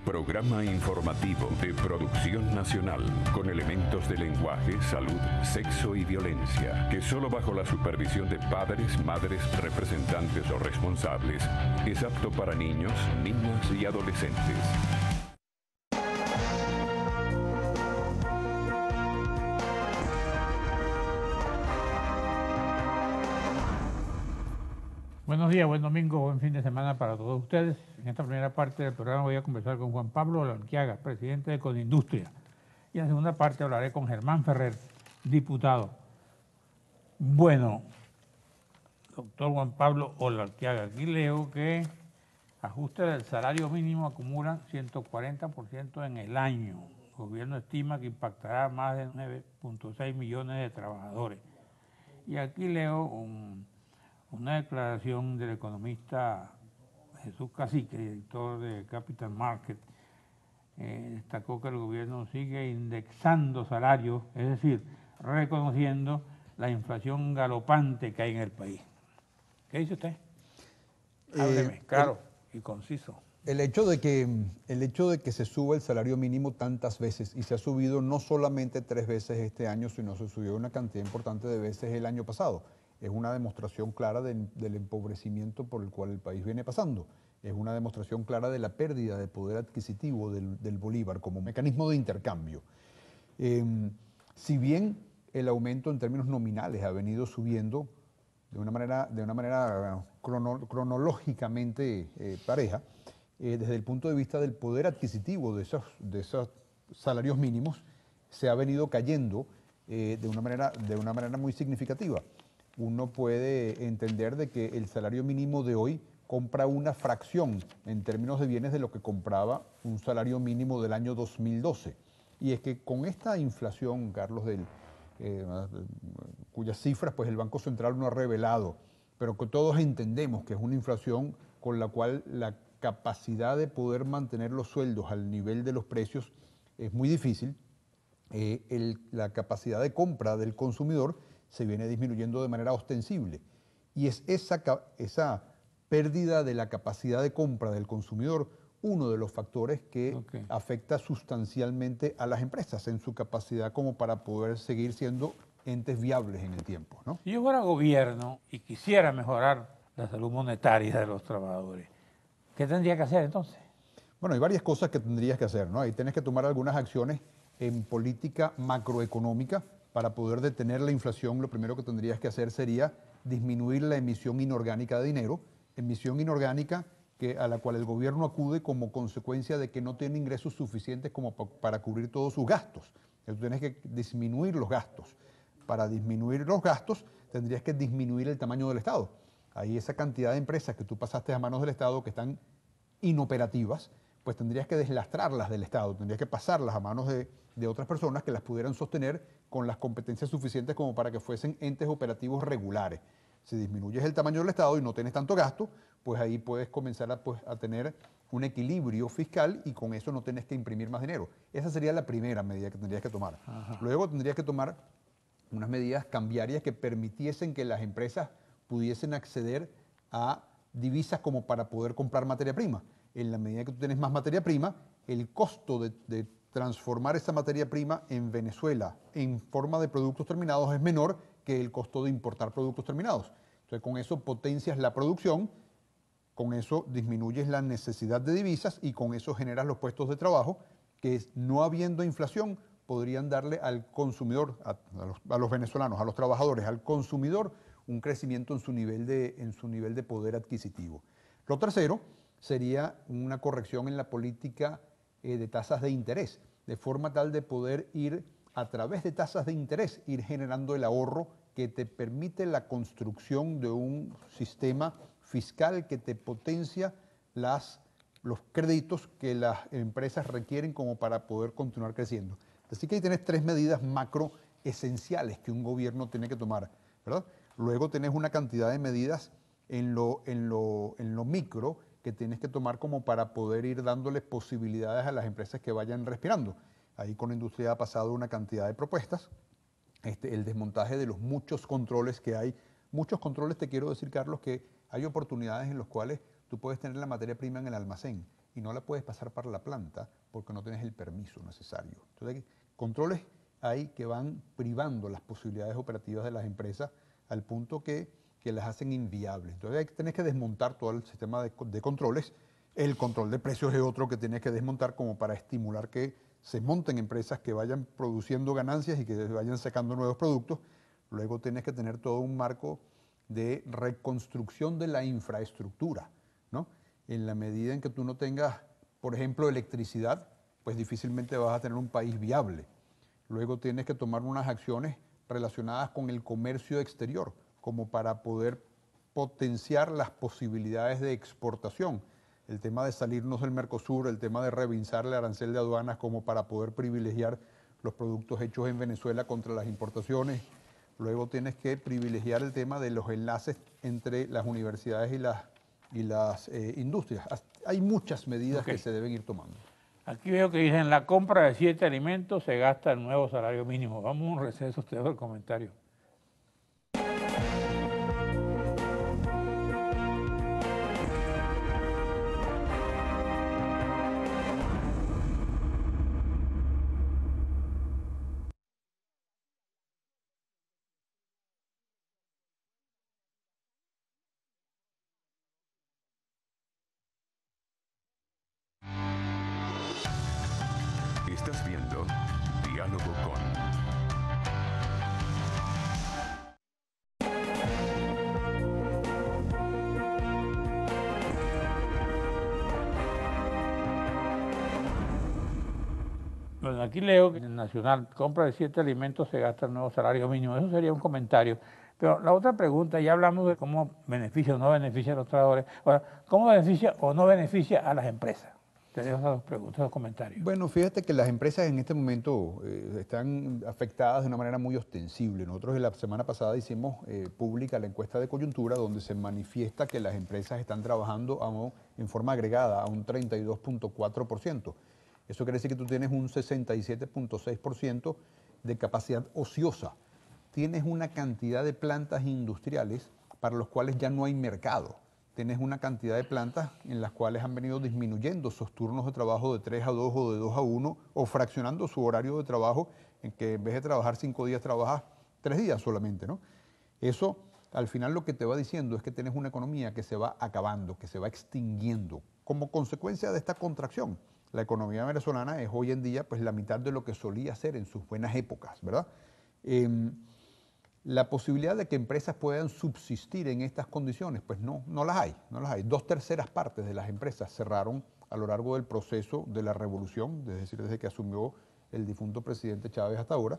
Programa informativo de producción nacional con elementos de lenguaje, salud, sexo y violencia, que solo bajo la supervisión de padres, madres, representantes o responsables es apto para niños, niñas y adolescentes. Buenos días, buen domingo, buen fin de semana para todos ustedes. En esta primera parte del programa voy a conversar con Juan Pablo Olarquiaga, presidente de Colindustria. Y en la segunda parte hablaré con Germán Ferrer, diputado. Bueno, doctor Juan Pablo Olarquiaga, aquí leo que ajustes del salario mínimo acumulan 140% en el año. El gobierno estima que impactará a más de 9.6 millones de trabajadores. Y aquí leo una declaración del economista Jesús Cacique, director de Capital Market, destacó que el gobierno sigue indexando salarios, es decir, reconociendo la inflación galopante que hay en el país. ¿Qué dice usted? Hábleme, claro y conciso. El hecho de que se suba el salario mínimo tantas veces, y se ha subido no solamente 3 veces este año, sino se subió una cantidad importante de veces el año pasado, es una demostración clara del empobrecimiento por el cual el país viene pasando. Es una demostración clara de la pérdida de poder adquisitivo del bolívar como mecanismo de intercambio. Si bien el aumento en términos nominales ha venido subiendo de una manera cronológicamente pareja, desde el punto de vista del poder adquisitivo de esos salarios mínimos, se ha venido cayendo de una manera muy significativa. Uno puede entender de que el salario mínimo de hoy compra una fracción en términos de bienes de lo que compraba un salario mínimo del año 2012. Y es que con esta inflación, Carlos, cuyas cifras pues el Banco Central no ha revelado, pero que todos entendemos que es una inflación con la cual la capacidad de poder mantener los sueldos al nivel de los precios es muy difícil, la capacidad de compra del consumidor se viene disminuyendo de manera ostensible. Y es esa pérdida de la capacidad de compra del consumidor uno de los factores que afecta sustancialmente a las empresas en su capacidad como para poder seguir siendo entes viables en el tiempo, ¿no? Si yo fuera gobierno y quisiera mejorar la salud monetaria de los trabajadores, ¿qué tendría que hacer entonces? Bueno, hay varias cosas que tendrías que hacer, ¿no? Ahí tienes que tomar algunas acciones en política macroeconómica para poder detener la inflación. Lo primero que tendrías que hacer sería disminuir la emisión inorgánica de dinero, emisión inorgánica a la cual el gobierno acude como consecuencia de que no tiene ingresos suficientes como para cubrir todos sus gastos. Entonces tienes que disminuir los gastos. Para disminuir los gastos tendrías que disminuir el tamaño del Estado. Ahí esa cantidad de empresas que tú pasaste a manos del Estado que están inoperativas, pues tendrías que deslastrarlas del Estado, tendrías que pasarlas a manos de otras personas que las pudieran sostener con las competencias suficientes como para que fuesen entes operativos regulares. Si disminuyes el tamaño del Estado y no tienes tanto gasto, pues ahí puedes comenzar a tener un equilibrio fiscal y con eso no tienes que imprimir más dinero. Esa sería la primera medida que tendrías que tomar. Ajá. Luego tendrías que tomar unas medidas cambiarias que permitiesen que las empresas pudiesen acceder a divisas como para poder comprar materia prima. En la medida que tú tienes más materia prima, el costo de transformar esa materia prima en Venezuela en forma de productos terminados es menor que el costo de importar productos terminados. Entonces, con eso potencias la producción, con eso disminuyes la necesidad de divisas y con eso generas los puestos de trabajo que, no habiendo inflación, podrían darle al consumidor, a los venezolanos, a los trabajadores, al consumidor, un crecimiento en su nivel de poder adquisitivo. Lo tercero sería una corrección en la política de tasas de interés, de forma tal de poder ir a través de tasas de interés, ir generando el ahorro que te permite la construcción de un sistema fiscal que te potencia los créditos que las empresas requieren como para poder continuar creciendo. Así que ahí tienes 3 medidas macro esenciales que un gobierno tiene que tomar, ¿verdad? Luego tenés una cantidad de medidas en lo micro que tienes que tomar como para poder ir dándoles posibilidades a las empresas que vayan respirando. Ahí con la industria ha pasado una cantidad de propuestas, el desmontaje de los muchos controles que hay. Muchos controles, te quiero decir, Carlos, que hay oportunidades en las cuales tú puedes tener la materia prima en el almacén y no la puedes pasar para la planta porque no tienes el permiso necesario. Entonces, controles hay que van privando las posibilidades operativas de las empresas al punto que las hacen inviables. Entonces, tienes que desmontar todo el sistema de controles. El control de precios es otro que tienes que desmontar como para estimular que se monten empresas que vayan produciendo ganancias y que vayan sacando nuevos productos. Luego tienes que tener todo un marco de reconstrucción de la infraestructura, ¿no? En la medida en que tú no tengas, por ejemplo, electricidad, pues difícilmente vas a tener un país viable. Luego tienes que tomar unas acciones relacionadas con el comercio exterior, como para poder potenciar las posibilidades de exportación. El tema de salirnos del Mercosur, el tema de revisar el arancel de aduanas como para poder privilegiar los productos hechos en Venezuela contra las importaciones. Luego tienes que privilegiar el tema de los enlaces entre las universidades y las industrias. Hay muchas medidas que se deben ir tomando. Aquí veo que dicen, la compra de 7 alimentos se gasta el nuevo salario mínimo. Vamos a un receso, usted dejo el comentario. Estás viendo Diálogo con... Bueno, aquí leo que en el Nacional, compra de 7 alimentos se gasta el nuevo salario mínimo. Eso sería un comentario. Pero la otra pregunta, ya hablamos de cómo beneficia o no beneficia a los trabajadores. Ahora, ¿cómo beneficia o no beneficia a las empresas? Te dejo esas dos preguntas, esos comentarios. Bueno, fíjate que las empresas en este momento están afectadas de una manera muy ostensible. Nosotros la semana pasada hicimos pública la encuesta de coyuntura donde se manifiesta que las empresas están trabajando en forma agregada a un 32.4%. Eso quiere decir que tú tienes un 67.6% de capacidad ociosa. Tienes una cantidad de plantas industriales para los cuales ya no hay mercado. Tienes una cantidad de plantas en las cuales han venido disminuyendo sus turnos de trabajo de 3 a 2 o de 2 a 1 o fraccionando su horario de trabajo en que en vez de trabajar 5 días trabajas 3 días solamente, ¿no? Eso al final lo que te va diciendo es que tienes una economía que se va acabando, que se va extinguiendo como consecuencia de esta contracción. La economía venezolana es hoy en día pues la mitad de lo que solía ser en sus buenas épocas, ¿verdad? La posibilidad de que empresas puedan subsistir en estas condiciones, pues no las hay, no las hay. 2/3 partes de las empresas cerraron a lo largo del proceso de la revolución, es decir, desde que asumió el difunto presidente Chávez hasta ahora,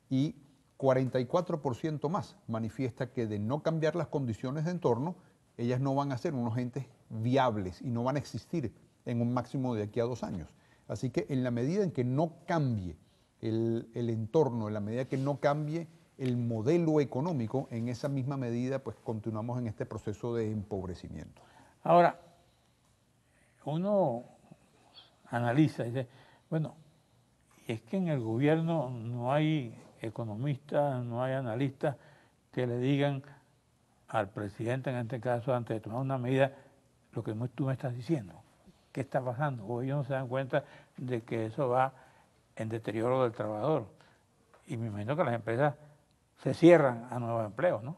y 44% más manifiesta que de no cambiar las condiciones de entorno, ellas no van a ser unos entes viables y no van a existir en un máximo de aquí a 2 años. Así que en la medida en que no cambie el entorno, en la medida que no cambie el modelo económico, en esa misma medida pues continuamos en este proceso de empobrecimiento. Ahora, uno analiza y dice, bueno, es que en el gobierno no hay economistas, no hay analistas que le digan al presidente, en este caso, antes de tomar una medida, lo que tú me estás diciendo. ¿Qué está pasando? O ellos no se dan cuenta de que eso va en deterioro del trabajador. Y me imagino que las empresas se cierran a nuevos empleos, ¿no?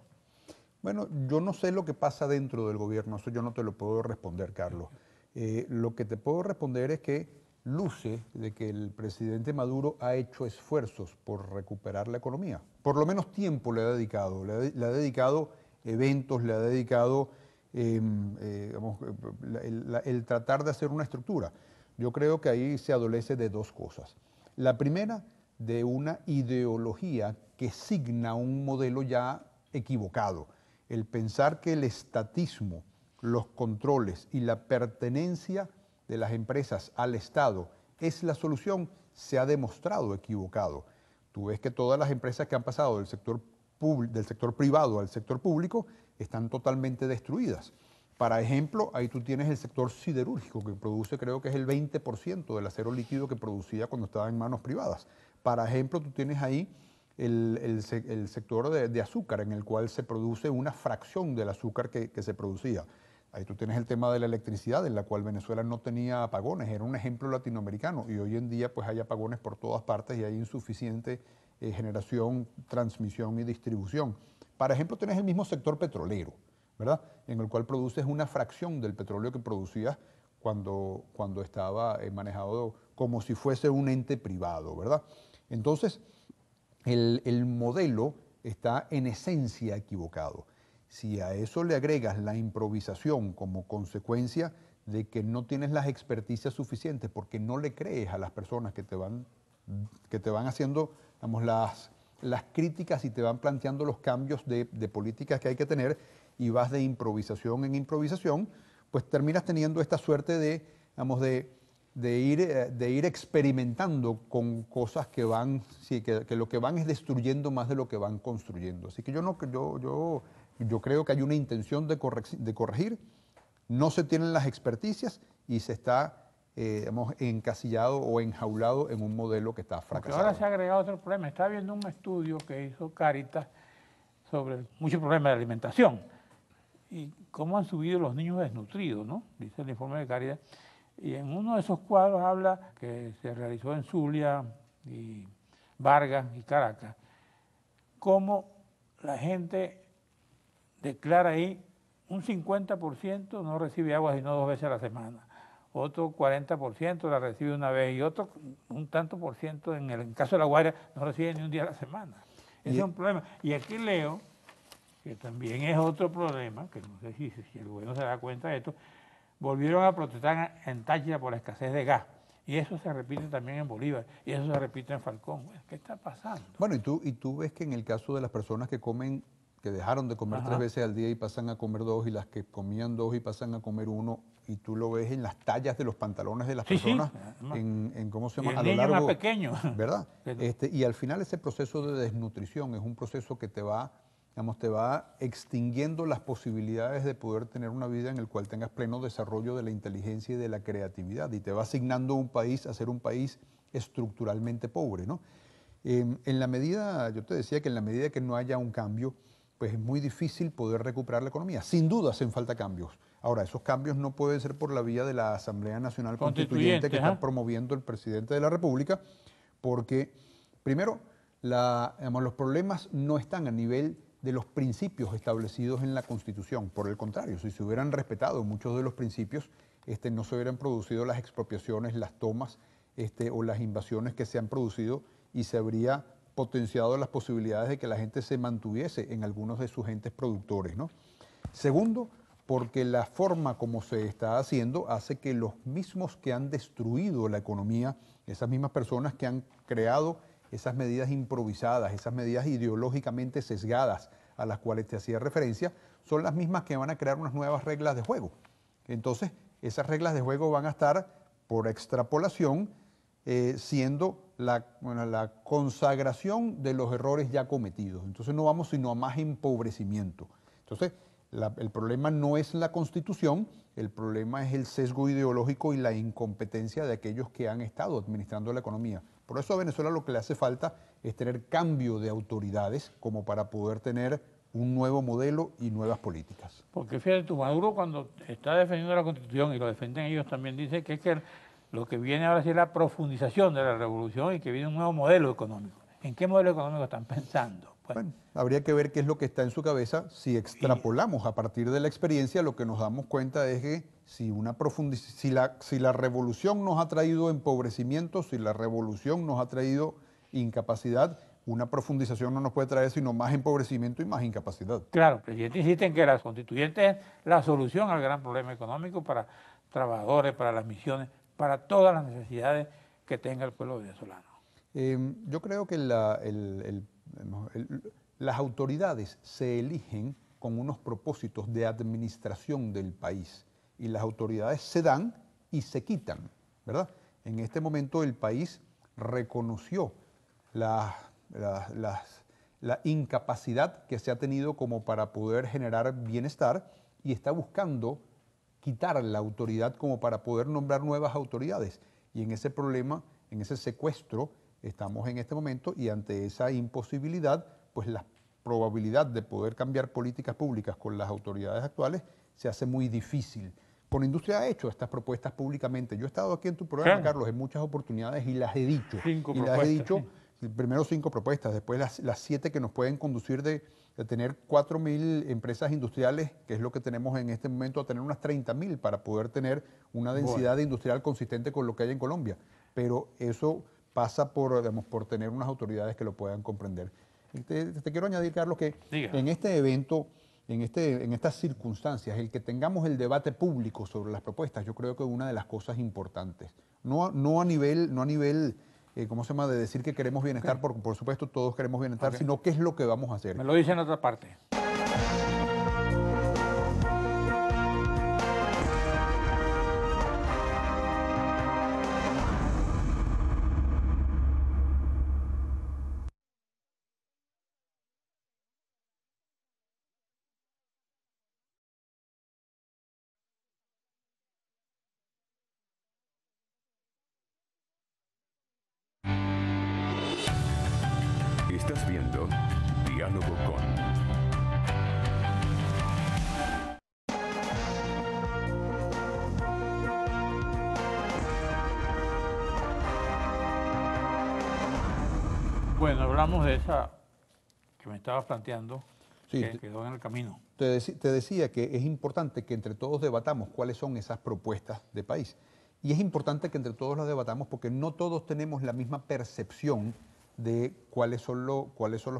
Bueno, yo no sé lo que pasa dentro del gobierno, eso yo no te lo puedo responder, Carlos. Lo que te puedo responder es que luce de que el presidente Maduro ha hecho esfuerzos por recuperar la economía. Por lo menos tiempo le ha dedicado, le ha dedicado eventos, le ha dedicado el tratar de hacer una estructura. Yo creo que ahí se adolece de 2 cosas. La primera, de una ideología que signa un modelo ya equivocado. El pensar que el estatismo, los controles y la pertenencia de las empresas al Estado es la solución, se ha demostrado equivocado. Tú ves que todas las empresas que han pasado del sector privado al sector público están totalmente destruidas. Para ejemplo, ahí tú tienes el sector siderúrgico, que produce, creo que es el 20% del acero líquido que producía cuando estaba en manos privadas. Para ejemplo, tú tienes ahí el sector de azúcar, en el cual se produce una fracción del azúcar que se producía. Ahí tú tienes el tema de la electricidad, en la cual Venezuela no tenía apagones, era un ejemplo latinoamericano, y hoy en día pues hay apagones por todas partes y hay insuficiente generación, transmisión y distribución. Por ejemplo, tienes el mismo sector petrolero, ¿verdad? En el cual produces una fracción del petróleo que producías cuando estaba manejado como si fuese un ente privado, ¿verdad? Entonces, el modelo está en esencia equivocado. Si a eso le agregas la improvisación como consecuencia de que no tienes las experticias suficientes porque no le crees a las personas que te van haciendo, digamos, las críticas y te van planteando los cambios de políticas que hay que tener y vas de improvisación en improvisación, pues terminas teniendo esta suerte de, digamos, de ir experimentando con cosas que van, sí, que lo que van es destruyendo más de lo que van construyendo. Así que yo creo que hay una intención de corregir, no se tienen las experticias y se está digamos, encasillado o enjaulado en un modelo que está fracasado. Porque ahora se ha agregado otro problema. Estaba viendo un estudio que hizo Cáritas sobre muchos problemas de alimentación y cómo han subido los niños desnutridos, ¿no? Dice el informe de Cáritas. Y en uno de esos cuadros habla que se realizó en Zulia y Vargas y Caracas, cómo la gente declara ahí un 50% no recibe agua sino 2 veces a la semana, otro 40% la recibe una vez y otro un tanto por ciento, en el caso de La Guaira, no recibe ni un día a la semana. Ese es un problema. Y aquí leo, que también es otro problema, que no sé si el gobierno se da cuenta de esto, volvieron a protestar en Táchira por la escasez de gas. Y eso se repite también en Bolívar, y eso se repite en Falcón. ¿Qué está pasando? Bueno, y tú ves que en el caso de las personas que comen, que dejaron de comer 3 veces al día y pasan a comer 2, y las que comían 2 y pasan a comer 1, y tú lo ves en las tallas de los pantalones de las personas, en cómo se llama, y el a lo niño largo, más pequeño, ¿verdad? Y al final ese proceso de desnutrición es un proceso que te va extinguiendo las posibilidades de poder tener una vida en el cual tengas pleno desarrollo de la inteligencia y de la creatividad, y te va asignando un país a ser un país estructuralmente pobre, ¿no? En la medida, yo te decía que en la medida que no haya un cambio, pues es muy difícil poder recuperar la economía. Sin duda hacen falta cambios. Ahora, esos cambios no pueden ser por la vía de la Asamblea Nacional Constituyente que está promoviendo el presidente de la República, porque, primero, los problemas no están a nivel de los principios establecidos en la Constitución. Por el contrario, si se hubieran respetado muchos de los principios, no se hubieran producido las expropiaciones, las tomas o las invasiones que se han producido, y se habría potenciado las posibilidades de que la gente se mantuviese en algunos de sus entes productores, ¿no? Segundo, porque la forma como se está haciendo hace que los mismos que han destruido la economía, esas mismas personas que han creado esas medidas improvisadas, esas medidas ideológicamente sesgadas a las cuales te hacía referencia, son las mismas que van a crear unas nuevas reglas de juego. Entonces, esas reglas de juego van a estar, por extrapolación, siendo la consagración de los errores ya cometidos. Entonces no vamos sino a más empobrecimiento. Entonces, el problema no es la Constitución, el problema es el sesgo ideológico y la incompetencia de aquellos que han estado administrando la economía. Por eso a Venezuela lo que le hace falta es tener cambio de autoridades como para poder tener un nuevo modelo y nuevas políticas. Porque fíjate tú, Maduro cuando está defendiendo la Constitución, y lo defienden ellos también, dice que es que lo que viene ahora sí es la profundización de la revolución y que viene un nuevo modelo económico. ¿En qué modelo económico están pensando? Bueno, habría que ver qué es lo que está en su cabeza. Si extrapolamos a partir de la experiencia, lo que nos damos cuenta es que si la revolución nos ha traído empobrecimiento, si la revolución nos ha traído incapacidad, una profundización no nos puede traer sino más empobrecimiento y más incapacidad. Claro, el presidente insiste en que la constituyente es la solución al gran problema económico para trabajadores, para las misiones, para todas las necesidades que tenga el pueblo venezolano. Yo creo que las autoridades se eligen con unos propósitos de administración del país, y las autoridades se dan y se quitan, ¿verdad? En este momento el país reconoció la incapacidad que se ha tenido como para poder generar bienestar y está buscando quitar la autoridad como para poder nombrar nuevas autoridades. Y en ese problema, en ese secuestro, estamos en este momento, y ante esa imposibilidad, pues la probabilidad de poder cambiar políticas públicas con las autoridades actuales se hace muy difícil. Conindustria ha hecho estas propuestas públicamente. Yo he estado aquí en tu programa, Claro. Carlos, en muchas oportunidades y las he dicho. Cinco y las he propuestas, dicho, sí. primero 5 propuestas, después las 7 que nos pueden conducir de tener 4.000 empresas industriales, que es lo que tenemos en este momento, a tener unas 30.000 para poder tener una densidad industrial consistente con lo que hay en Colombia. Pero eso pasa por, digamos, por tener unas autoridades que lo puedan comprender. Y te quiero añadir, Carlos, que Diga. en este evento, en estas circunstancias, el que tengamos el debate público sobre las propuestas, yo creo que es una de las cosas importantes. No a nivel, ¿cómo se llama?, de decir que queremos bienestar, porque por supuesto todos queremos bienestar, sino qué es lo que vamos a hacer. Me lo dice en otra parte. Estás viendo Diálogo con... Bueno, hablamos de esa que me estabas planteando, Sí, que quedó en el camino. Te decía que es importante que entre todos debatamos cuáles son esas propuestas de país. Y es importante que entre todos las debatamos porque no todos tenemos la misma percepción de cuáles son los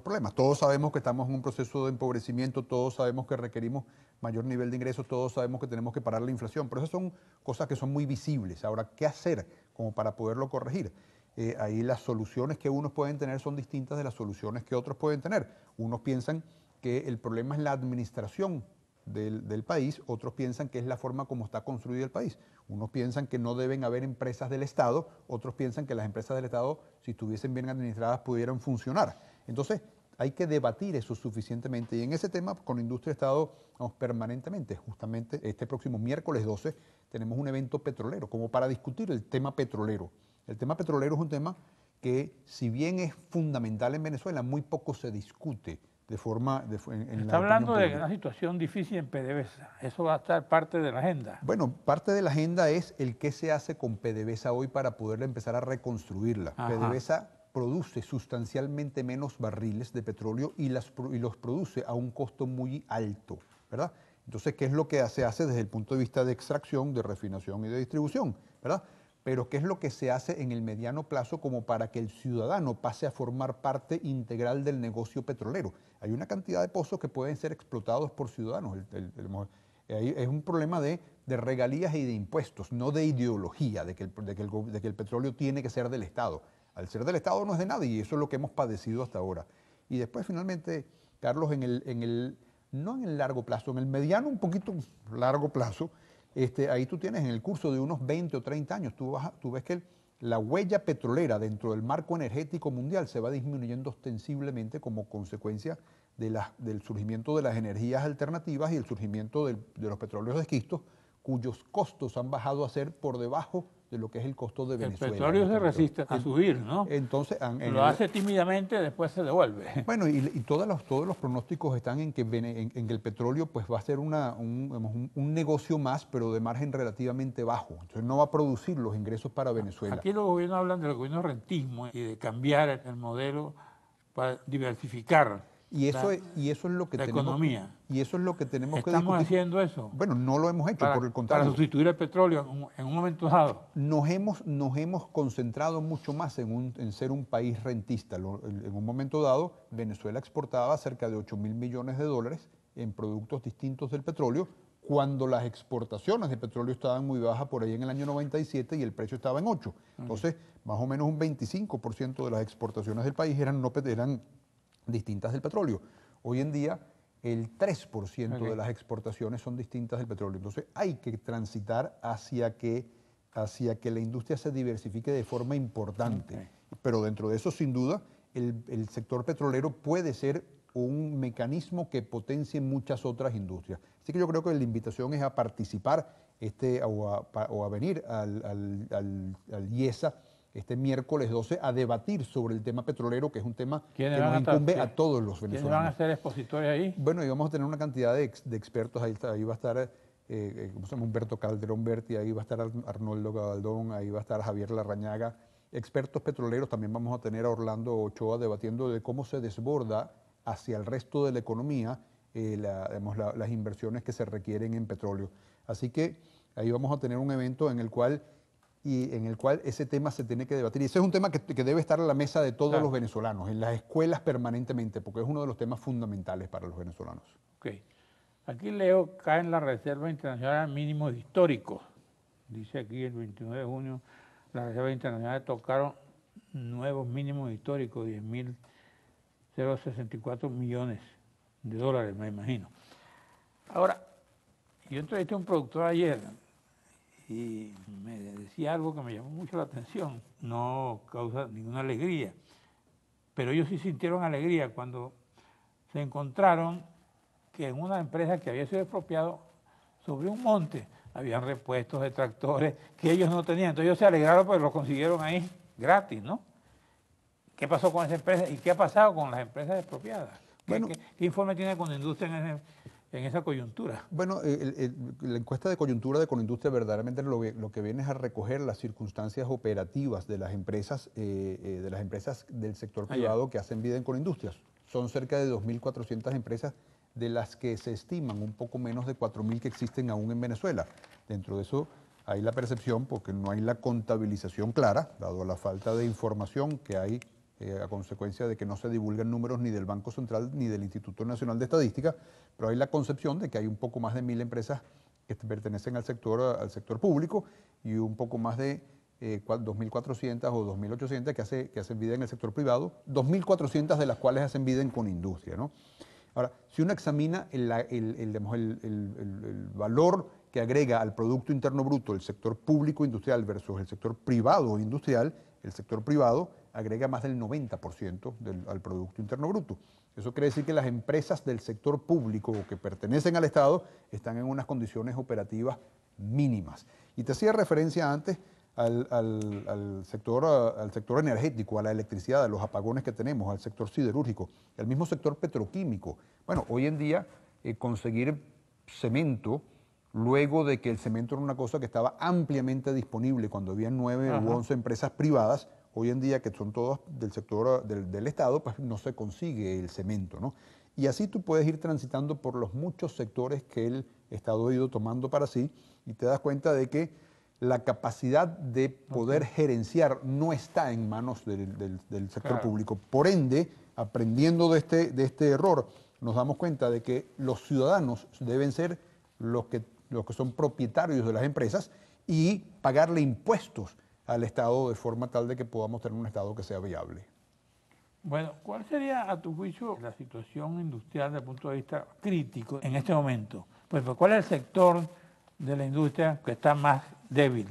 problemas. Todos sabemos que estamos en un proceso de empobrecimiento, todos sabemos que requerimos mayor nivel de ingresos, todos sabemos que tenemos que parar la inflación, pero esas son cosas que son muy visibles. Ahora, ¿qué hacer como para poderlo corregir? Ahí las soluciones que unos pueden tener son distintas de las soluciones que otros pueden tener. Unos piensan que el problema es la administración del país, otros piensan que es la forma como está construido el país. Unos piensan que no deben haber empresas del Estado, otros piensan que las empresas del Estado, si estuviesen bien administradas, pudieran funcionar. Entonces, hay que debatir eso suficientemente. Y en ese tema, Conindustria ha estado permanentemente. Justamente este próximo miércoles 12 tenemos un evento petrolero, como para discutir el tema petrolero. El tema petrolero es un tema que, si bien es fundamental en Venezuela, muy poco se discute de forma... Está hablando de una situación difícil en PDVSA. Eso va a estar parte de la agenda. Bueno, parte de la agenda es el qué se hace con PDVSA hoy para poder empezar a reconstruirla. Ajá. PDVSA produce sustancialmente menos barriles de petróleo y los produce a un costo muy alto, ¿verdad? Entonces, ¿qué es lo que se hace desde el punto de vista de extracción, de refinación y de distribución, ¿verdad? Pero ¿qué es lo que se hace en el mediano plazo como para que el ciudadano pase a formar parte integral del negocio petrolero? Hay una cantidad de pozos que pueden ser explotados por ciudadanos. Es un problema de regalías y de impuestos, no de ideología, de que el petróleo tiene que ser del Estado. Al ser del Estado no es de nadie y eso es lo que hemos padecido hasta ahora. Y después, finalmente, Carlos, no en el largo plazo, en el mediano, un poquito largo plazo, ahí tú tienes en el curso de unos 20 o 30 años, tú ves que la huella petrolera dentro del marco energético mundial se va disminuyendo ostensiblemente como consecuencia del surgimiento de las energías alternativas y el surgimiento de los petróleos de esquisto, cuyos costos han bajado a ser por debajo de lo que es el costo de Venezuela. El petróleo se resiste a subir, ¿no? Entonces, lo hace tímidamente, después se devuelve. Bueno, y todos los pronósticos están en que el petróleo pues va a ser un negocio más, pero de margen relativamente bajo. Entonces no va a producir los ingresos para Venezuela. Aquí los gobiernos hablan del gobierno rentismo y de cambiar el modelo para diversificar y eso es lo que la tenemos, economía. Y eso es lo que tenemos que ¿Estamos discutir. haciendo eso? Bueno, no lo hemos hecho, por el contrario. Para sustituir el petróleo en un momento dado. Nos hemos concentrado mucho más en ser un país rentista. En un momento dado, Venezuela exportaba cerca de 8.000 millones de dólares en productos distintos del petróleo, cuando las exportaciones de petróleo estaban muy bajas por ahí en el año 97 y el precio estaba en 8. Entonces, más o menos un 25% de las exportaciones del país eran distintas del petróleo. Hoy en día, el 3% de las exportaciones son distintas del petróleo. Entonces, hay que transitar hacia que la industria se diversifique de forma importante. Pero dentro de eso, sin duda, el sector petrolero puede ser un mecanismo que potencie muchas otras industrias. Así que yo creo que la invitación es a participar o a venir al IESA este miércoles 12 a debatir sobre el tema petrolero, que es un tema que nos incumbe a todos los venezolanos. ¿Quiénes van a ser expositores ahí? Bueno, y vamos a tener una cantidad de expertos. Ahí va a estar ¿cómo se llama? Humberto Calderón Berti, ahí va a estar Arnoldo Gabaldón, ahí va a estar Javier Larrañaga. Expertos petroleros, también vamos a tener a Orlando Ochoa debatiendo de cómo se desborda hacia el resto de la economía las inversiones que se requieren en petróleo. Así que ahí vamos a tener un evento en el cual ese tema se tiene que debatir. Y ese es un tema que debe estar a la mesa de todos los venezolanos, en las escuelas permanentemente, porque es uno de los temas fundamentales para los venezolanos. Ok. Aquí leo, cae en la Reserva Internacional mínimos históricos. Dice aquí el 29 de junio, la Reserva Internacional tocaron nuevos mínimos históricos, 10.064 millones de dólares, me imagino. Ahora, yo entrevisté a un productor ayer y me decía algo que me llamó mucho la atención, no causa ninguna alegría, pero ellos sí sintieron alegría cuando se encontraron que en una empresa que había sido expropiado sobre un monte habían repuestos de tractores que ellos no tenían. Entonces ellos se alegraron porque los consiguieron ahí gratis, ¿no? ¿Qué pasó con esa empresa y qué ha pasado con las empresas expropiadas? Bueno, ¿Qué informe tiene Conindustria en esa coyuntura? Bueno, la encuesta de coyuntura de Conindustria verdaderamente lo que viene es a recoger las circunstancias operativas de las empresas del sector privado que hacen vida en Conindustrias. Son cerca de 2.400 empresas, de las que se estiman un poco menos de 4.000 que existen aún en Venezuela. Dentro de eso hay la percepción, porque no hay la contabilización clara, dado la falta de información que hay a consecuencia de que no se divulgan números ni del Banco Central ni del Instituto Nacional de Estadística, pero hay la concepción de que hay un poco más de 1.000 empresas que pertenecen al sector público y un poco más de 2.400 o 2.800 que hacen vida en el sector privado, 2.400 de las cuales hacen vida en Conindustria, ¿no? Ahora, si uno examina el valor que agrega al Producto Interno Bruto el sector público industrial versus el sector privado industrial, el sector privado agrega más del 90% al Producto Interno Bruto. Eso quiere decir que las empresas del sector público que pertenecen al Estado están en unas condiciones operativas mínimas. Y te hacía referencia antes al sector energético, a la electricidad, a los apagones que tenemos, al sector siderúrgico, al mismo sector petroquímico. Bueno, hoy en día conseguir cemento, luego de que el cemento era una cosa que estaba ampliamente disponible cuando había 9 u 11 empresas privadas, hoy en día que son todas del sector del Estado, pues no se consigue el cemento, ¿no? Y así tú puedes ir transitando por los muchos sectores que el Estado ha ido tomando para sí y te das cuenta de que la capacidad de poder gerenciar no está en manos del sector público. Por ende, aprendiendo de este error, nos damos cuenta de que los ciudadanos deben ser los que son propietarios de las empresas y pagarle impuestos al Estado de forma tal de que podamos tener un Estado que sea viable. Bueno, ¿cuál sería, a tu juicio, la situación industrial desde el punto de vista crítico en este momento? Pues, ¿cuál es el sector de la industria que está más débil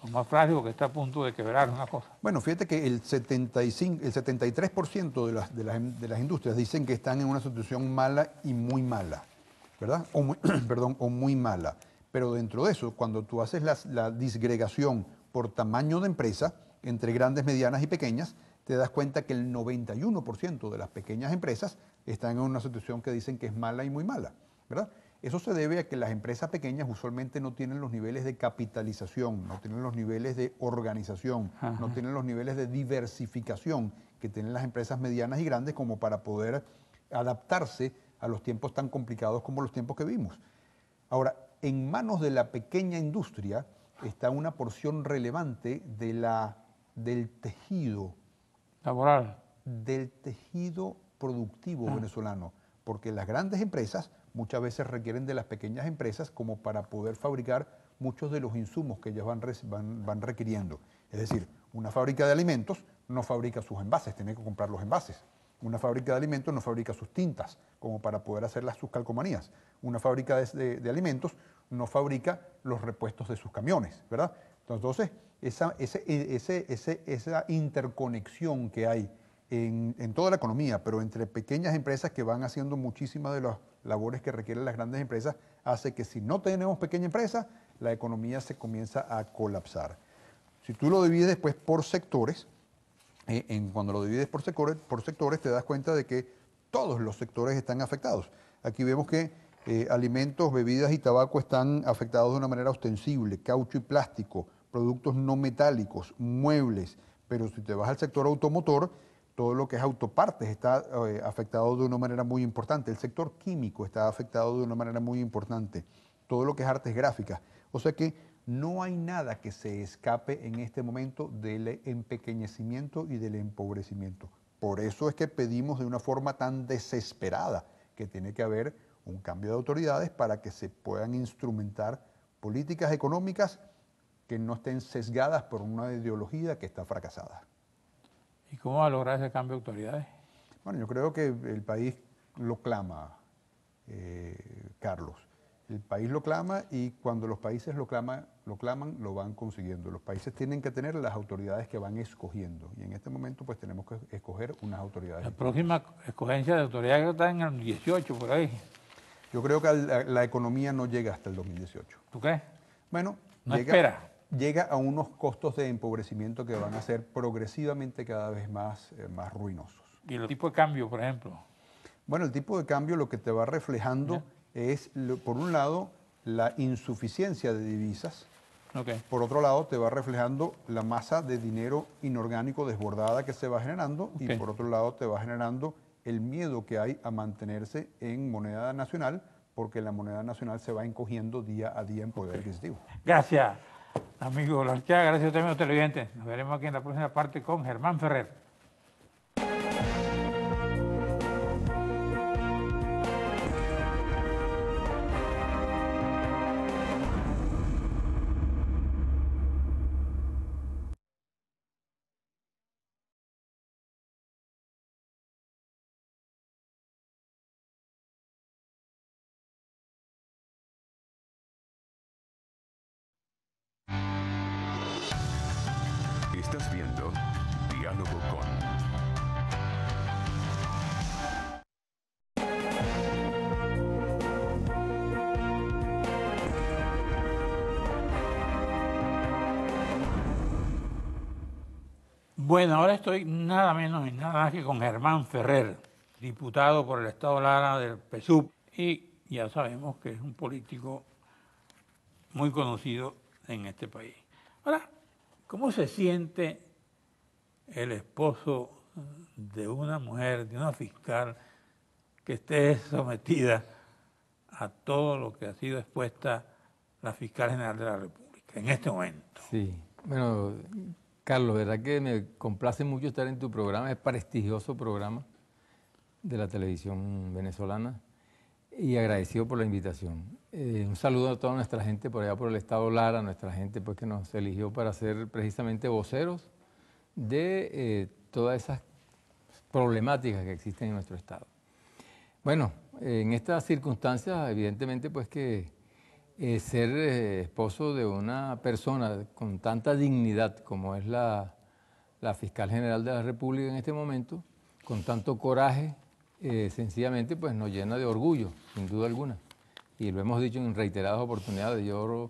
o más frágil o que está a punto de quebrar una cosa? Bueno, fíjate que el 73% de las industrias dicen que están en una situación mala y muy mala, ¿verdad? O muy mala. Pero dentro de eso, cuando tú haces la disgregación por tamaño de empresa, entre grandes, medianas y pequeñas, te das cuenta que el 91% de las pequeñas empresas están en una situación que dicen que es mala y muy mala, ¿verdad? Eso se debe a que las empresas pequeñas usualmente no tienen los niveles de capitalización, no tienen los niveles de organización, no tienen los niveles de diversificación que tienen las empresas medianas y grandes como para poder adaptarse a los tiempos tan complicados como los tiempos que vimos. Ahora, en manos de la pequeña industria está una porción relevante del tejido laboral, del tejido productivo venezolano, porque las grandes empresas muchas veces requieren de las pequeñas empresas como para poder fabricar muchos de los insumos que ellas van requiriendo. Es decir, una fábrica de alimentos no fabrica sus envases, tiene que comprar los envases. Una fábrica de alimentos no fabrica sus tintas como para poder hacer sus calcomanías. Una fábrica de alimentos no fabrica los repuestos de sus camiones, ¿verdad? Entonces, esa interconexión que hay en toda la economía, pero entre pequeñas empresas que van haciendo muchísimas de las labores que requieren las grandes empresas, hace que si no tenemos pequeña empresa, la economía se comienza a colapsar. Si tú lo divides después por sectores, cuando lo divides por sectores te das cuenta de que todos los sectores están afectados. Aquí vemos que Alimentos, bebidas y tabaco están afectados de una manera ostensible, caucho y plástico, productos no metálicos, muebles, pero si te vas al sector automotor, todo lo que es autopartes está afectado de una manera muy importante, el sector químico está afectado de una manera muy importante, todo lo que es artes gráficas. O sea que no hay nada que se escape en este momento del empequeñecimiento y del empobrecimiento. Por eso es que pedimos de una forma tan desesperada que tiene que haber un cambio de autoridades para que se puedan instrumentar políticas económicas que no estén sesgadas por una ideología que está fracasada. ¿Y cómo va a lograr ese cambio de autoridades? Bueno, yo creo que el país lo clama, Carlos. El país lo clama y cuando los países lo claman, lo van consiguiendo. Los países tienen que tener las autoridades que van escogiendo y en este momento pues tenemos que escoger unas autoridades. La próxima escogencia de autoridad creo que está en el 18, por ahí. Yo creo que la economía no llega hasta el 2018. ¿Tú crees? Bueno, No espera. Llega a unos costos de empobrecimiento que van a ser progresivamente cada vez más ruinosos. ¿Y el tipo de cambio, por ejemplo? Bueno, el tipo de cambio lo que te va reflejando es, por un lado, la insuficiencia de divisas. Okay. Por otro lado, te va reflejando la masa de dinero inorgánico desbordada que se va generando y por otro lado te va generando el miedo que hay a mantenerse en moneda nacional porque la moneda nacional se va encogiendo día a día en poder adquisitivo. Gracias, amigo Larquiaga. Gracias a ustedes, televidentes. Nos veremos aquí en la próxima parte con Germán Ferrer. Estás viendo Diálogo con. Bueno, ahora estoy nada menos y nada más que con Germán Ferrer, diputado por el Estado Lara del PSUV, y ya sabemos que es un político muy conocido en este país. Ahora, ¿cómo se siente el esposo de una mujer, de una fiscal, que esté sometida a todo lo que ha sido expuesta la fiscal general de la República en este momento? Sí, bueno, Carlos, verdad que me complace mucho estar en tu programa, es prestigioso programa de la televisión venezolana y agradecido por la invitación. Un saludo a toda nuestra gente por allá por el Estado Lara, nuestra gente pues que nos eligió para ser precisamente voceros de todas esas problemáticas que existen en nuestro Estado. Bueno, en estas circunstancias evidentemente pues que ser esposo de una persona con tanta dignidad como es la fiscal general de la República en este momento, con tanto coraje, sencillamente pues nos llena de orgullo, sin duda alguna. Y lo hemos dicho en reiteradas oportunidades, yo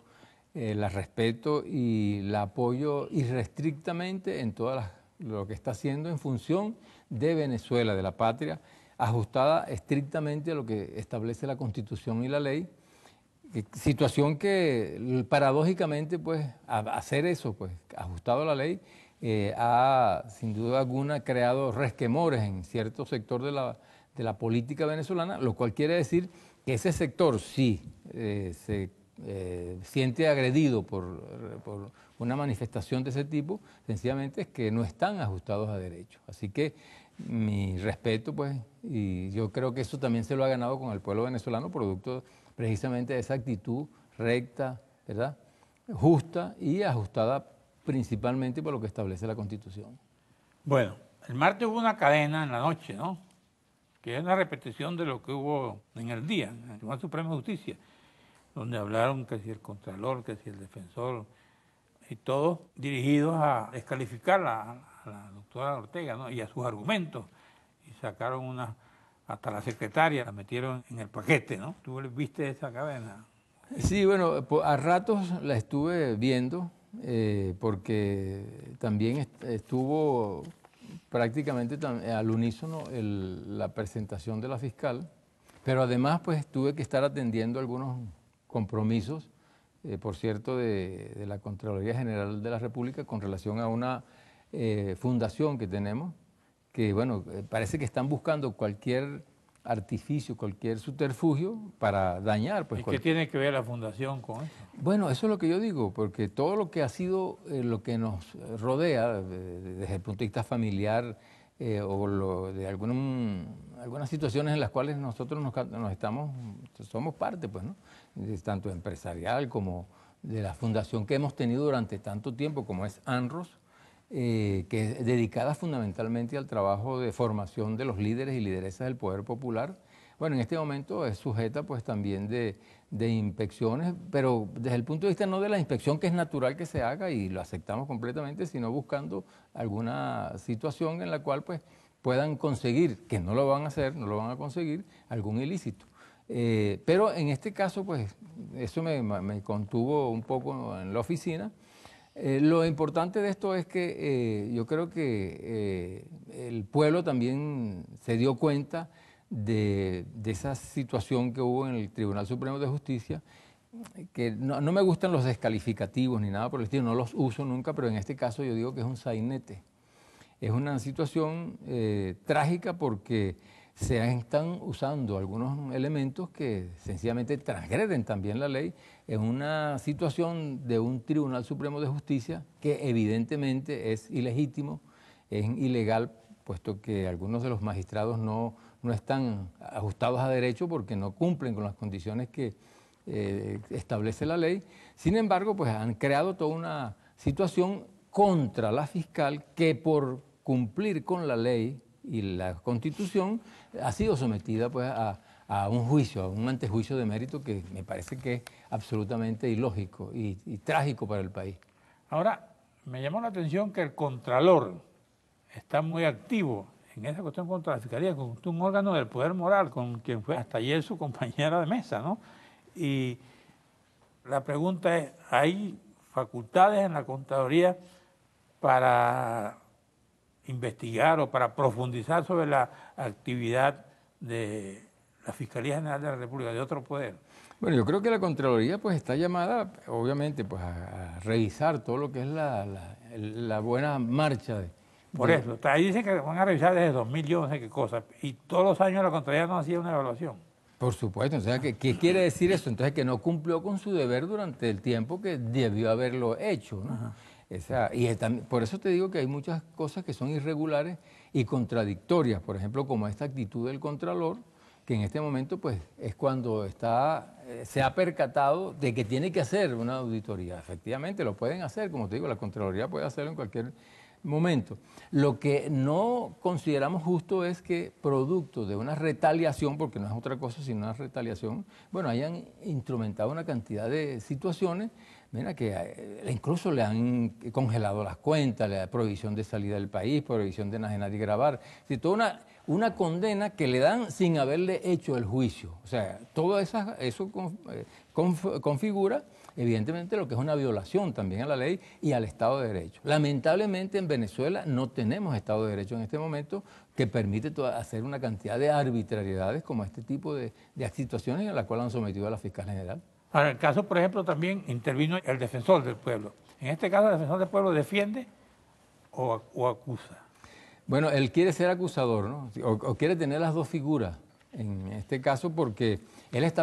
la respeto y la apoyo irrestrictamente en todo lo que está haciendo en función de Venezuela, de la patria, ajustada estrictamente a lo que establece la Constitución y la ley. Situación que paradójicamente pues hacer eso pues ajustado a la ley ha sin duda alguna creado resquemores en cierto sector de la política venezolana, lo cual quiere decir que ese sector sí se siente agredido por una manifestación de ese tipo, sencillamente es que no están ajustados a derecho. Así que mi respeto pues, y yo creo que eso también se lo ha ganado con el pueblo venezolano, producto precisamente de esa actitud recta, ¿verdad?, justa y ajustada principalmente por lo que establece la Constitución. Bueno, el martes hubo una cadena en la noche, ¿no?, que es una repetición de lo que hubo en el día, en el Tribunal Supremo de Justicia, donde hablaron que si el Contralor, que si el Defensor, y todos dirigidos a descalificar a la doctora Ortega, ¿no?, y a sus argumentos, y sacaron hasta la secretaria la metieron en el paquete, ¿no? ¿Tú viste esa cadena? Sí, bueno, a ratos la estuve viendo porque también estuvo prácticamente al unísono la presentación de la fiscal Pero además, pues tuve que estar atendiendo algunos compromisos, por cierto, de la Contraloría General de la República con relación a una fundación que tenemos, que bueno, parece que están buscando cualquier artificio, cualquier subterfugio para dañar. Pues, ¿Y qué tiene que ver la fundación con eso? Bueno, eso es lo que yo digo, porque todo lo que ha sido, lo que nos rodea, desde el punto de vista familiar, de algunas situaciones en las cuales nosotros somos parte, pues, ¿no? Tanto empresarial como de la fundación que hemos tenido durante tanto tiempo, como es ANROS, que es dedicada fundamentalmente al trabajo de formación de los líderes y lideresas del poder popular. Bueno, en este momento es sujeta pues también de inspecciones, pero desde el punto de vista no de la inspección, que es natural que se haga y lo aceptamos completamente, sino buscando alguna situación en la cual pues puedan conseguir, que no lo van a hacer, no lo van a conseguir, algún ilícito. Pero en este caso pues eso me contuvo un poco en la oficina. Lo importante de esto es que yo creo que el pueblo también se dio cuenta de esa situación que hubo en el Tribunal Supremo de Justicia, que no me gustan los descalificativos ni nada por el estilo, no los uso nunca, pero en este caso yo digo que es un sainete. Es una situación trágica porque se están usando algunos elementos que sencillamente transgreden también la ley en una situación de un Tribunal Supremo de Justicia que evidentemente es ilegítimo, es ilegal, puesto que algunos de los magistrados no están ajustados a derecho porque no cumplen con las condiciones que establece la ley. Sin embargo, pues han creado toda una situación contra la fiscal que por cumplir con la ley y la Constitución ha sido sometida pues a un juicio, a un antejuicio de mérito que me parece que es absolutamente ilógico y trágico para el país. Ahora, me llamó la atención que el Contralor está muy activo en esa cuestión contra la Fiscalía, con un órgano del poder moral, con quien fue hasta ayer su compañera de mesa, ¿no? Y la pregunta es, ¿hay facultades en la Contraloría para investigar o para profundizar sobre la actividad de la Fiscalía General de la República, de otro poder? Bueno, yo creo que la Contraloría pues está llamada, obviamente, pues a revisar todo lo que es la buena marcha Por eso, ahí dicen que van a revisar desde 2000, yo no sé qué cosa, y todos los años la Contraloría no hacía una evaluación. Por supuesto, o sea, ¿qué quiere decir eso? Entonces, que no cumplió con su deber durante el tiempo que debió haberlo hecho, ¿no? Por eso te digo que hay muchas cosas que son irregulares y contradictorias, por ejemplo, como esta actitud del Contralor, que en este momento pues es cuando se ha percatado de que tiene que hacer una auditoría. Efectivamente, lo pueden hacer, como te digo, la Contraloría puede hacerlo en cualquier momento. Lo que no consideramos justo es que producto de una retaliación, porque no es otra cosa sino una retaliación, bueno, hayan instrumentado una cantidad de situaciones, mira, que incluso le han congelado las cuentas, la prohibición de salida del país, prohibición de enajenar y grabar, es toda una condena que le dan sin haberle hecho el juicio. O sea, todo eso configura evidentemente lo que es una violación también a la ley y al Estado de Derecho. Lamentablemente en Venezuela no tenemos Estado de Derecho en este momento que permite hacer una cantidad de arbitrariedades como este tipo de situaciones a las cuales han sometido a la fiscal general. Ahora, el caso, por ejemplo, también intervino el defensor del pueblo. En este caso, el defensor del pueblo defiende o acusa. Bueno, él quiere ser acusador, ¿no? O quiere tener las dos figuras en este caso porque él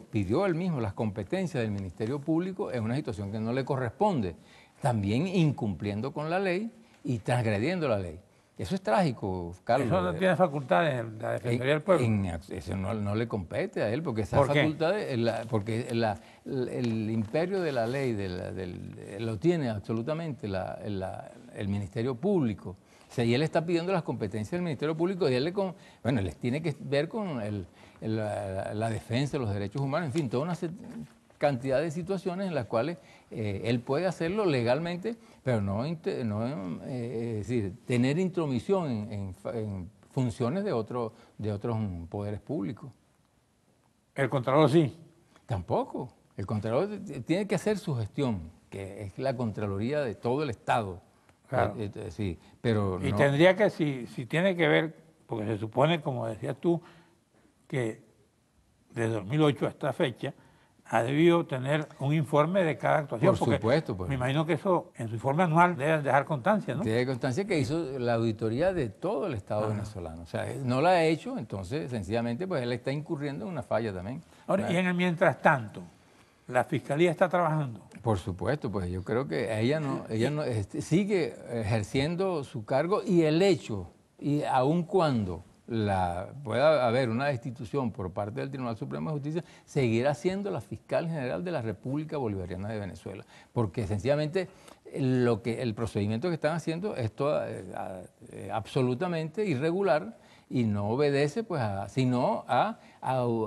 pidió él mismo las competencias del Ministerio Público en una situación que no le corresponde, también incumpliendo con la ley y transgrediendo la ley. Eso es trágico, Carlos. Eso no tiene facultades en la Defensoría del Pueblo. Eso no le compete a él, porque esas facultades, porque el imperio de la ley lo tiene absolutamente el Ministerio Público. O sea, y él está pidiendo las competencias del Ministerio Público y él les tiene que ver con la defensa de los derechos humanos, en fin, toda una cantidad de situaciones en las cuales él puede hacerlo legalmente, pero es decir, tener intromisión en funciones de otros poderes públicos. ¿El Contralor sí? Tampoco. El Contralor tiene que hacer su gestión, que es la Contraloría de todo el Estado. Claro. Sí, pero y no. Tendría que, si tiene que ver, porque se supone, como decías tú, que desde 2008 a esta fecha, ha debido tener un informe de cada actuación. Por supuesto, pues. Me imagino que eso en su informe anual debe dejar constancia, ¿no? Debe constancia que hizo la auditoría de todo el Estado venezolano. O sea, no la ha hecho, entonces sencillamente pues él está incurriendo en una falla también. Ahora, y en el mientras tanto, la Fiscalía está trabajando. Por supuesto, pues yo creo que ella no sigue ejerciendo su cargo y el hecho, y aun cuando pueda haber una destitución por parte del Tribunal Supremo de Justicia, seguirá siendo la fiscal general de la República Bolivariana de Venezuela, porque sencillamente el procedimiento que están haciendo es absolutamente irregular y no obedece pues sino a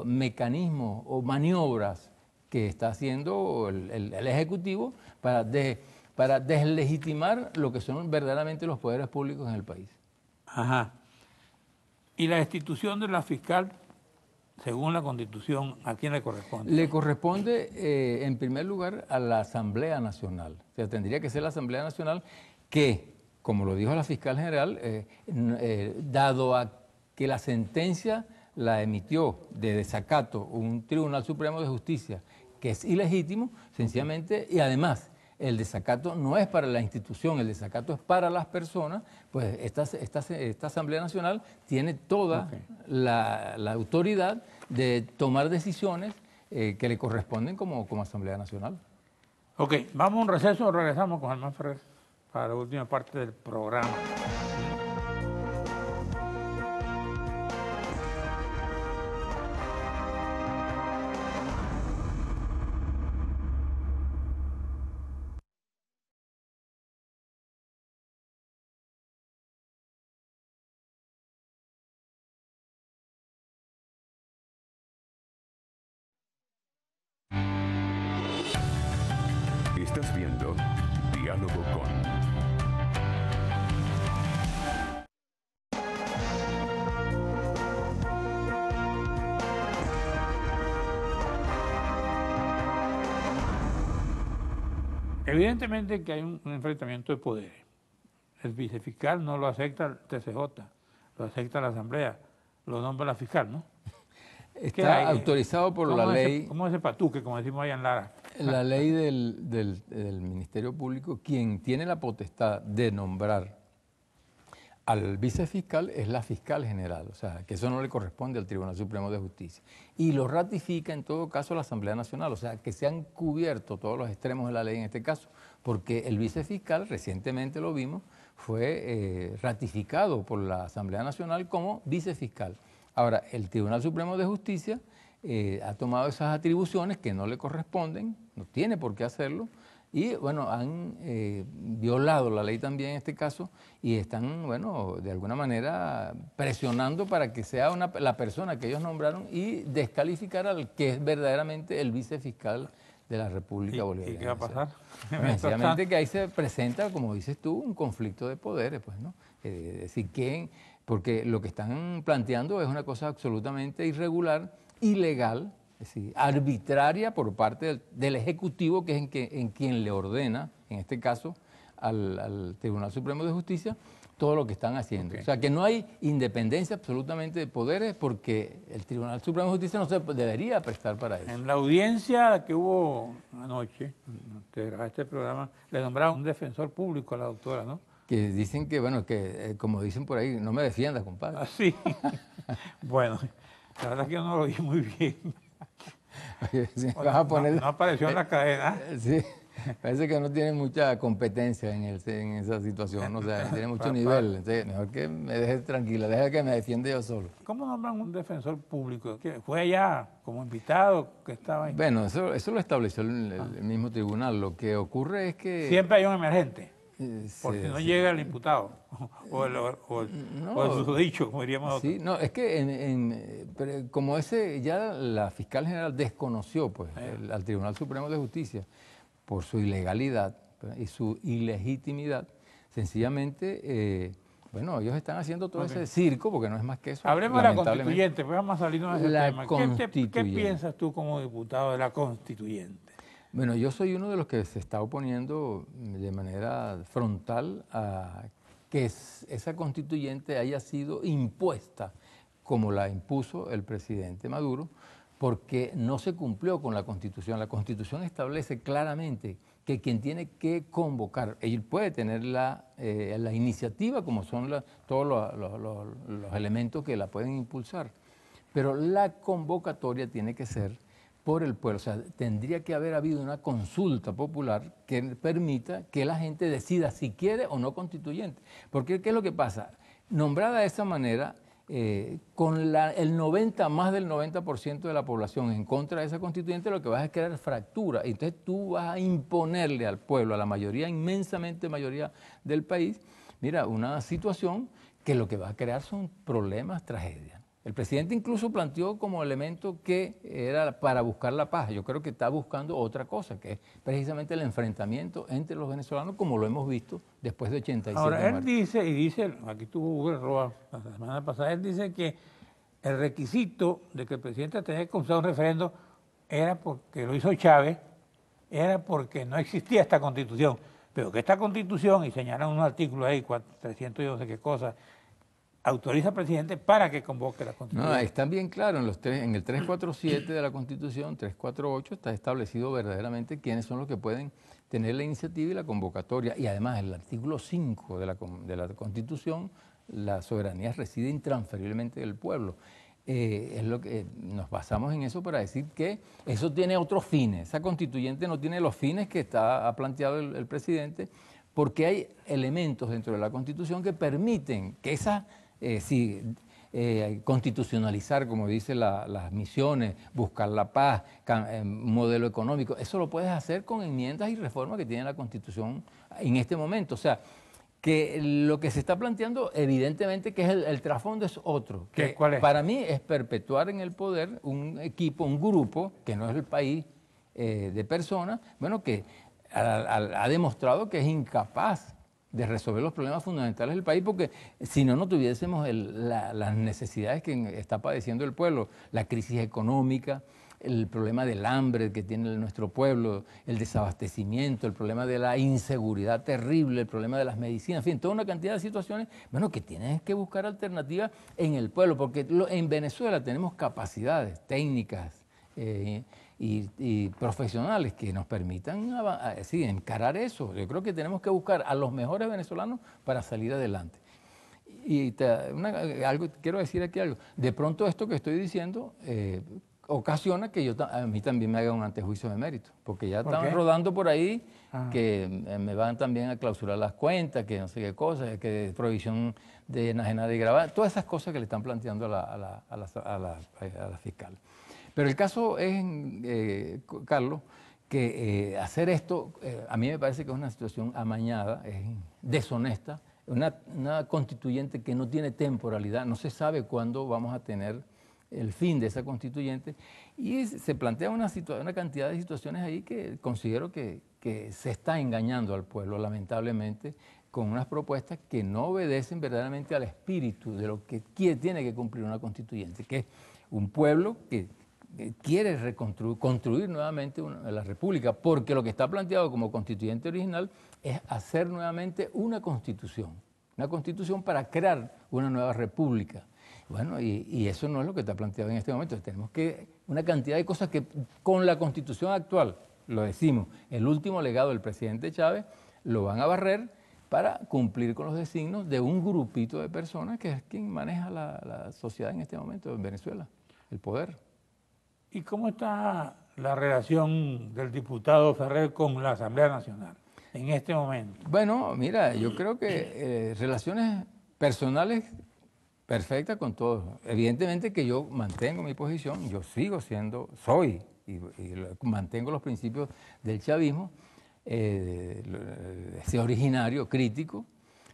mecanismos o maniobras que está haciendo el Ejecutivo para deslegitimar lo que son verdaderamente los poderes públicos en el país. Ajá. Y la destitución de la fiscal, según la Constitución, ¿a quién le corresponde? Le corresponde, en primer lugar, a la Asamblea Nacional. O sea, tendría que ser la Asamblea Nacional que, como lo dijo la fiscal general, dado a que la sentencia la emitió de desacato un Tribunal Supremo de Justicia que es ilegítimo, sencillamente, y además el desacato no es para la institución, el desacato es para las personas, pues esta Asamblea Nacional tiene toda la autoridad de tomar decisiones que le corresponden como Asamblea Nacional. Ok, vamos a un receso, regresamos con Germán Ferrer para la última parte del programa. Estás viendo Diálogo con. Evidentemente que hay un enfrentamiento de poderes. El vicefiscal no lo acepta el TCJ, lo acepta la Asamblea, lo nombra la fiscal, ¿no? Está autorizado por la ley. ¿Cómo ese patuque, como decimos allá en Lara? La ley del Ministerio Público, quien tiene la potestad de nombrar al vicefiscal es la fiscal general, o sea, que eso no le corresponde al Tribunal Supremo de Justicia. Y lo ratifica en todo caso la Asamblea Nacional, o sea, que se han cubierto todos los extremos de la ley en este caso, porque el vicefiscal, recientemente lo vimos, fue ratificado por la Asamblea Nacional como vicefiscal. Ahora, el Tribunal Supremo de Justicia ha tomado esas atribuciones que no le corresponden, no tiene por qué hacerlo, y bueno, han violado la ley también en este caso y están, bueno, de alguna manera presionando para que sea la persona que ellos nombraron y descalificar al que es verdaderamente el vicefiscal de la República Bolivariana. ¿Y qué va a pasar? Sencillamente que ahí se presenta, como dices tú, un conflicto de poderes, pues, ¿no? Es decir, porque lo que están planteando es una cosa absolutamente irregular, ilegal, es decir, arbitraria por parte del Ejecutivo, que es en quien le ordena, en este caso, al Tribunal Supremo de Justicia, todo lo que están haciendo. O sea, que no hay independencia absolutamente de poderes porque el Tribunal Supremo de Justicia no se debería prestar para eso. En la audiencia que hubo anoche, te grabaste este programa, le nombraron un defensor público a la doctora, ¿no? Que dicen que, bueno, que como dicen por ahí, no me defiendas, compadre. Así. Bueno, la verdad es que yo no lo vi muy bien. Sí, vas a poner, no apareció en la cadena. Sí, parece que no tiene mucha competencia en esa situación, o sea, tiene mucho nivel. Entonces, mejor que me deje tranquila, deja que me defienda yo solo. ¿Cómo nombran un defensor público? ¿Que fue allá como invitado que estaba ahí? Bueno, eso lo estableció el mismo tribunal. Lo que ocurre es que... Siempre hay un emergente. Por si no llega el imputado o el susodicho, como diríamos nosotros. Sí, no, es que pero como ya la fiscal general desconoció pues, al Tribunal Supremo de Justicia por su ilegalidad y su ilegitimidad, sencillamente, bueno, ellos están haciendo todo ese circo, porque no es más que eso. Hablemos de la constituyente, pues vamos a salirnos de ese tema. Constituyente. ¿Qué piensas tú como diputado de la constituyente? Bueno, yo soy uno de los que se está oponiendo de manera frontal a que esa constituyente haya sido impuesta como la impuso el presidente Maduro, porque no se cumplió con la Constitución. La Constitución establece claramente que quien tiene que convocar, él puede tener la iniciativa, como son todos los elementos que la pueden impulsar, pero la convocatoria tiene que ser por el pueblo. O sea, tendría que haber habido una consulta popular que permita que la gente decida si quiere o no constituyente. Porque, ¿qué es lo que pasa? Nombrada de esa manera, con más del 90% de la población en contra de esa constituyente, lo que vas a crear es fractura. Entonces tú vas a imponerle al pueblo, a la mayoría, inmensamente mayoría del país, mira, una situación que lo que va a crear son problemas, tragedias. El presidente incluso planteó como elemento que era para buscar la paz. Yo creo que está buscando otra cosa, que es precisamente el enfrentamiento entre los venezolanos, como lo hemos visto después de 87 Ahora, él muertes. dice, aquí tuvo Hugo Roa la semana pasada, él dice que el requisito de que el presidente tenía que comenzar un referendo era porque lo hizo Chávez, era porque no existía esta constitución. Pero que esta constitución, y señalan unos artículos ahí, 300 y no sé qué cosas, autoriza al presidente para que convoque la Constitución. No, está bien claro, en el 347 de la Constitución, 348, está establecido verdaderamente quiénes son los que pueden tener la iniciativa y la convocatoria. Y además, en el artículo 5 de la Constitución, la soberanía reside intransferiblemente del pueblo. Es lo que nos basamos en eso para decir que eso tiene otros fines. Esa constituyente no tiene los fines que ha planteado el presidente, porque hay elementos dentro de la Constitución que permiten que constitucionalizar, como dice las misiones, buscar la paz, un modelo económico. Eso lo puedes hacer con enmiendas y reformas que tiene la Constitución en este momento. O sea, que lo que se está planteando, evidentemente, que es el trasfondo es otro. ¿Cuál es? Para mí es perpetuar en el poder un equipo, un grupo, que no es el país, de personas, bueno, que ha demostrado que es incapaz de resolver los problemas fundamentales del país, porque si no, no tuviésemos las necesidades que está padeciendo el pueblo, la crisis económica, el problema del hambre que tiene nuestro pueblo, el desabastecimiento, el problema de la inseguridad terrible, el problema de las medicinas, en fin, toda una cantidad de situaciones, bueno, que tienes que buscar alternativas en el pueblo, porque en Venezuela tenemos capacidades técnicas y profesionales que nos permitan encarar eso. Yo creo que tenemos que buscar a los mejores venezolanos para salir adelante. Y quiero decir aquí algo. De pronto esto que estoy diciendo ocasiona que a mí también me haga un antejuicio de mérito, porque ya estaban rodando por ahí que me van también a clausurar las cuentas, que no sé qué cosas, que prohibición de enajenar y grabar, todas esas cosas que le están planteando a la fiscal. Pero el caso es, Carlos, que hacer esto, a mí me parece que es una situación amañada, es deshonesta, una constituyente que no tiene temporalidad, no se sabe cuándo vamos a tener el fin de esa constituyente, y se plantea una cantidad de situaciones ahí que considero que se está engañando al pueblo, lamentablemente, con unas propuestas que no obedecen verdaderamente al espíritu de lo que tiene que cumplir una constituyente, que es un pueblo que quiere construir nuevamente la república, porque lo que está planteado como constituyente original es hacer nuevamente una constitución para crear una nueva república. Bueno, y eso no es lo que está planteado en este momento. Tenemos una cantidad de cosas que con la constitución actual, lo decimos, el último legado del presidente Chávez, lo van a barrer para cumplir con los designios de un grupito de personas que es quien maneja la sociedad en este momento en Venezuela, el poder. ¿Y cómo está la relación del diputado Ferrer con la Asamblea Nacional en este momento? Bueno, mira, yo creo que relaciones personales perfectas con todos. Evidentemente que yo mantengo mi posición, yo soy y mantengo los principios del chavismo, ese originario, crítico,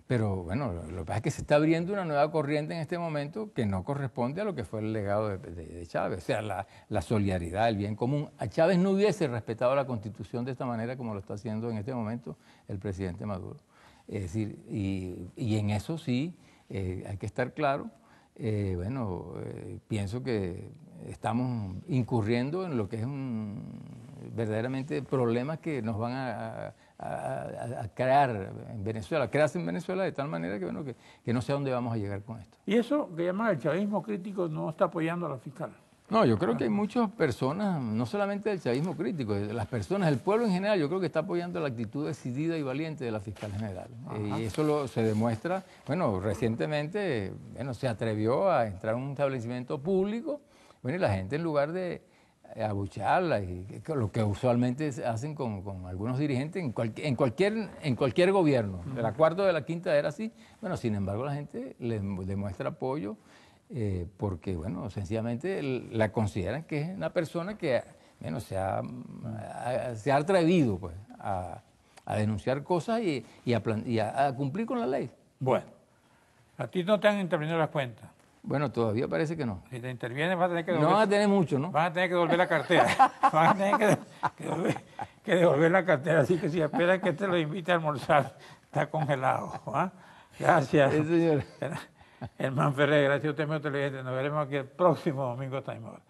pero bueno, lo que pasa es que se está abriendo una nueva corriente en este momento que no corresponde a lo que fue el legado de Chávez, o sea, la solidaridad, el bien común. A Chávez no hubiese respetado la Constitución de esta manera como lo está haciendo en este momento el presidente Maduro. Es decir, y en eso sí hay que estar claro. Pienso que estamos incurriendo en lo que es verdaderamente problemas que nos van a crear en Venezuela, crearse en Venezuela de tal manera que no sé a dónde vamos a llegar con esto. Y eso que llaman el chavismo crítico no está apoyando a la fiscal. No, yo creo que hay muchas personas, no solamente del chavismo crítico, de las personas, el pueblo en general, yo creo que está apoyando la actitud decidida y valiente de la fiscal general. Y eso se demuestra, bueno, recientemente, bueno, se atrevió a entrar a un establecimiento público, bueno, y la gente en lugar de abuchearla, y lo que usualmente hacen con algunos dirigentes en cualquier gobierno, de la cuarta o de la quinta era así, bueno, sin embargo la gente le demuestra apoyo. Porque, bueno, sencillamente la consideran que es una persona que, bueno, se ha atrevido pues, a denunciar cosas y a cumplir con la ley. Bueno, a ti no te han intervenido las cuentas. Bueno, todavía parece que no. Si te intervienen vas a tener que devolver. No van a tener mucho, ¿no? Van a tener que devolver la cartera. Van a tener que devolver la cartera. Así que si esperan que te lo invite a almorzar, está congelado. ¿Ah? Gracias. Sí, señor. Germán Ferrer, gracias a usted, mi televidente. Nos veremos aquí el próximo domingo Time Out.